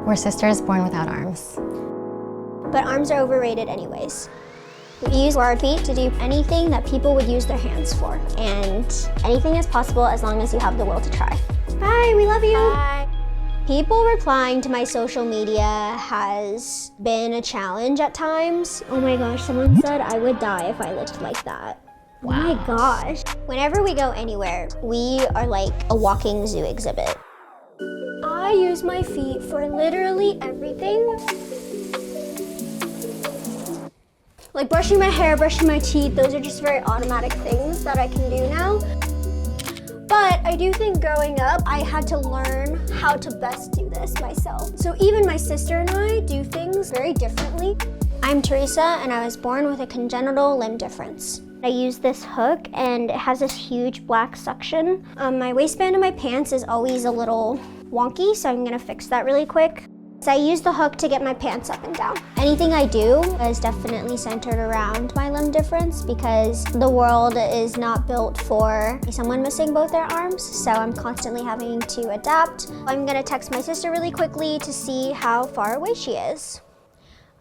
We're sisters born without arms. But arms are overrated anyways. We use our feet to do anything that people would use their hands for. And anything is possible as long as you have the will to try. Bye, we love you. Bye. People replying to my social media has been a challenge at times. Oh my gosh, someone said I would die if I looked like that. Wow. Oh my gosh. Whenever we go anywhere, we are like a walking zoo exhibit. I use my feet for literally everything. Like brushing my hair, brushing my teeth, those are just very automatic things that I can do now. But I do think growing up, I had to learn how to best do this myself. So even my sister and I do things very differently. I'm Teresa, and I was born with a congenital limb difference. I use this hook, and it has this huge black suction. My waistband in my pants is always a little wonky, so I'm gonna fix that really quick. So I use the hook to get my pants up and down. Anything I do is definitely centered around my limb difference because the world is not built for someone missing both their arms, so I'm constantly having to adapt. I'm gonna text my sister really quickly to see how far away she is.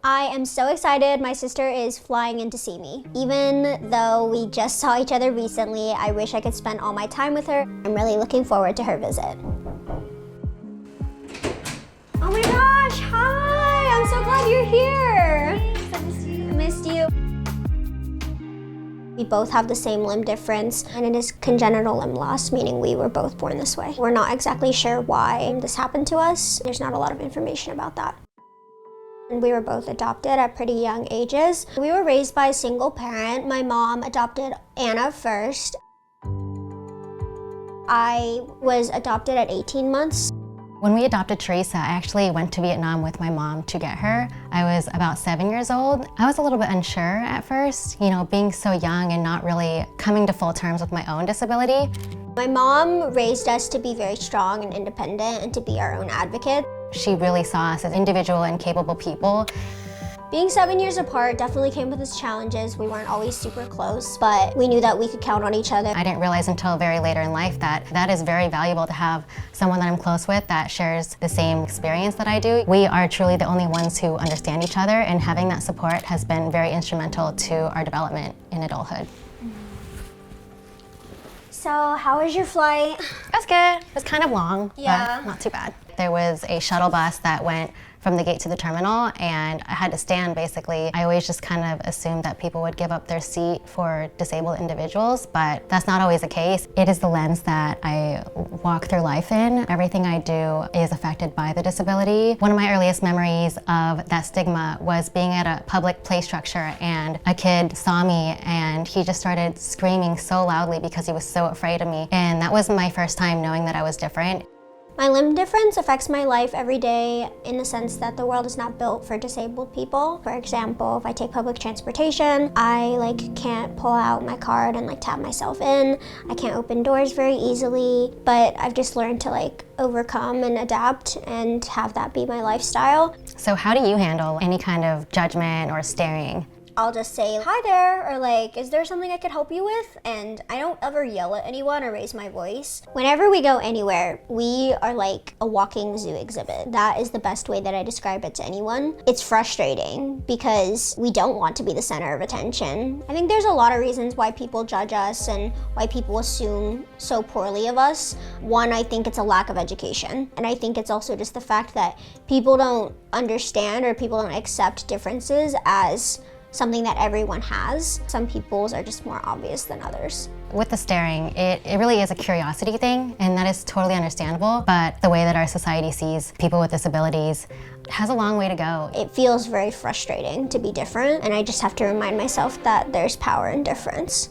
I am so excited my sister is flying in to see me. Even though we just saw each other recently, I wish I could spend all my time with her. I'm really looking forward to her visit. Oh my gosh, hi! I'm so glad you're here. Thanks, I missed you. We both have the same limb difference, and it is congenital limb loss, meaning we were both born this way. We're not exactly sure why this happened to us. There's not a lot of information about that. And we were both adopted at pretty young ages. We were raised by a single parent. My mom adopted Anna first. I was adopted at 18 months. When we adopted Teresa, I actually went to Vietnam with my mom to get her. I was about 7 years old. I was a little bit unsure at first, being so young and not really coming to full terms with my own disability. My mom raised us to be very strong and independent and to be our own advocate. She really saw us as individual and capable people. Being 7 years apart definitely came with its challenges. We weren't always super close, but we knew that we could count on each other. I didn't realize until very later in life that is very valuable to have someone that I'm close with that shares the same experience that I do. We are truly the only ones who understand each other, and having that support has been very instrumental to our development in adulthood. So how was your flight? That's good. It was kind of long, yeah, but not too bad. There was a shuttle bus that went from the gate to the terminal, and I had to stand basically. I always just kind of assumed that people would give up their seat for disabled individuals, but that's not always the case. It is the lens that I walk through life in. Everything I do is affected by the disability. One of my earliest memories of that stigma was being at a public play structure, and a kid saw me and he just started screaming so loudly because he was so afraid of me. And that was my first time knowing that I was different. My limb difference affects my life every day in the sense that the world is not built for disabled people. For example, if I take public transportation, I can't pull out my card and tap myself in. I can't open doors very easily, but I've just learned to overcome and adapt and have that be my lifestyle. So how do you handle any kind of judgment or staring? I'll just say, hi there, or is there something I could help you with? And I don't ever yell at anyone or raise my voice. Whenever we go anywhere, we are like a walking zoo exhibit. That is the best way that I describe it to anyone. It's frustrating because we don't want to be the center of attention. I think there's a lot of reasons why people judge us and why people assume so poorly of us. One, I think it's a lack of education. And I think it's also just the fact that people don't understand or people don't accept differences as something that everyone has. Some people's are just more obvious than others. With the staring, it really is a curiosity thing, and that is totally understandable, but the way that our society sees people with disabilities has a long way to go. It feels very frustrating to be different, and I just have to remind myself that there's power in difference.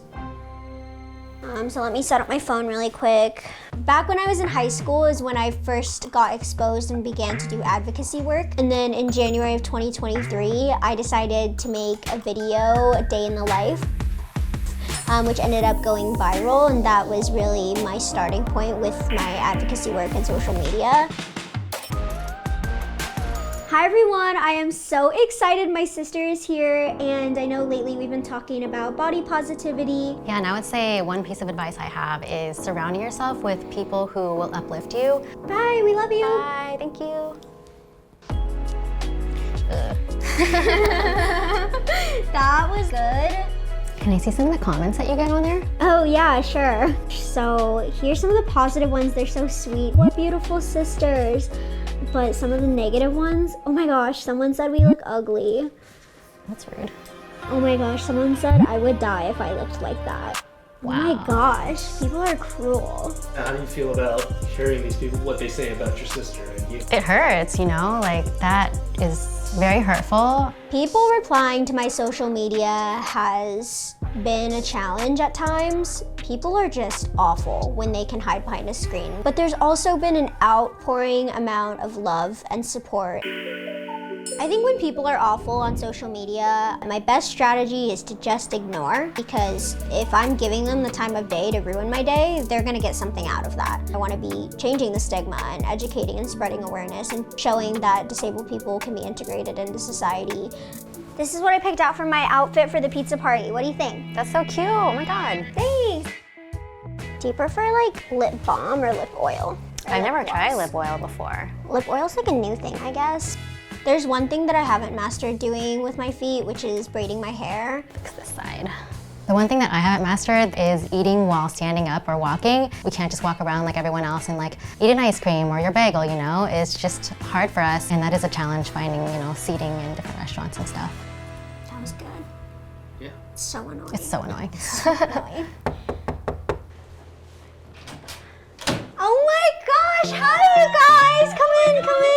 So let me set up my phone really quick. Back when I was in high school is when I first got exposed and began to do advocacy work. And then in January of 2023, I decided to make a video, a day in the life, which ended up going viral. And that was really my starting point with my advocacy work and social media. Hi everyone, I am so excited my sister is here, and I know lately we've been talking about body positivity. Yeah, and I would say one piece of advice I have is surrounding yourself with people who will uplift you. Bye, we love you. Bye, thank you. That was good. Can I see some of the comments that you get on there? Oh yeah, sure. So here's some of the positive ones. They're so sweet. What beautiful sisters. But some of the negative ones, oh my gosh, someone said we look ugly. That's rude. Oh my gosh, someone said I would die if I looked like that. Wow. Oh my gosh, people are cruel. How do you feel about hearing these people, what they say about your sister and you? It hurts, you know, like that is very hurtful. People replying to my social media has been a challenge at times. People are just awful when they can hide behind a screen. But there's also been an outpouring amount of love and support. I think when people are awful on social media, my best strategy is to just ignore, because if I'm giving them the time of day to ruin my day, they're gonna get something out of that. I wanna be changing the stigma and educating and spreading awareness and showing that disabled people can be integrated into society. This is what I picked out for my outfit for the pizza party. What do you think? That's so cute, oh my God. Thanks. Do you prefer like lip balm or lip oil? I've never tried lip oil before. Lip oil's like a new thing, I guess. There's one thing that I haven't mastered doing with my feet, which is braiding my hair. Fix this side. The one thing that I haven't mastered is eating while standing up or walking. We can't just walk around like everyone else and like eat an ice cream or your bagel, you know? It's just hard for us, and that is a challenge finding, you know, seating in different restaurants and stuff. That was good. Yeah. It's so annoying. It's so annoying. So annoying. Oh my gosh, hi you guys! Come in, come in!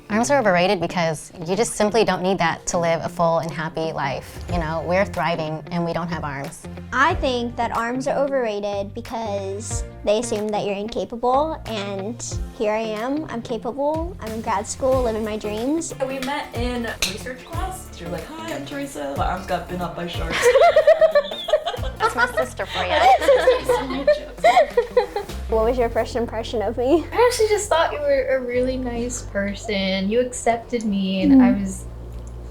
Arms are overrated because you just simply don't need that to live a full and happy life. You know, we're thriving and we don't have arms. I think that arms are overrated because they assume that you're incapable, and here I am, I'm capable, I'm in grad school, living my dreams. We met in research class. She was like, hi, I'm Teresa. My arms got bitten up by sharks. That's my sister for you. What was your first impression of me? I actually just thought you were a really nice person. You accepted me and I was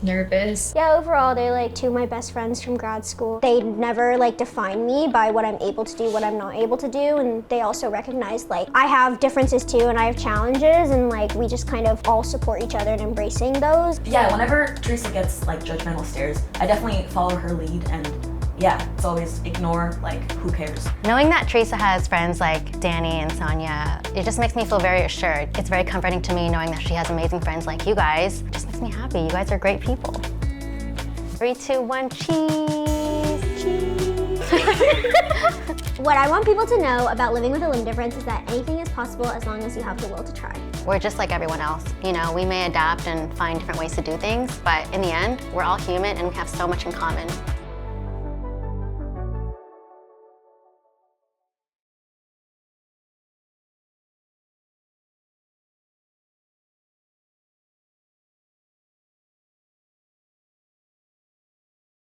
nervous. Yeah, overall, they're like two of my best friends from grad school. They never like define me by what I'm able to do, what I'm not able to do, and they also recognize like I have differences too and I have challenges, and like we just kind of all support each other in embracing those. Yeah, whenever Teresa gets like judgmental stares, I definitely follow her lead, and yeah, it's always ignore, like, who cares? Knowing that Teresa has friends like Danny and Sonia, it just makes me feel very assured. It's very comforting to me knowing that she has amazing friends like you guys. It just makes me happy. You guys are great people. 3, 2, 1, cheese. Cheese. What I want people to know about living with a limb difference is that anything is possible as long as you have the will to try. We're just like everyone else. You know, we may adapt and find different ways to do things, but in the end, we're all human and we have so much in common.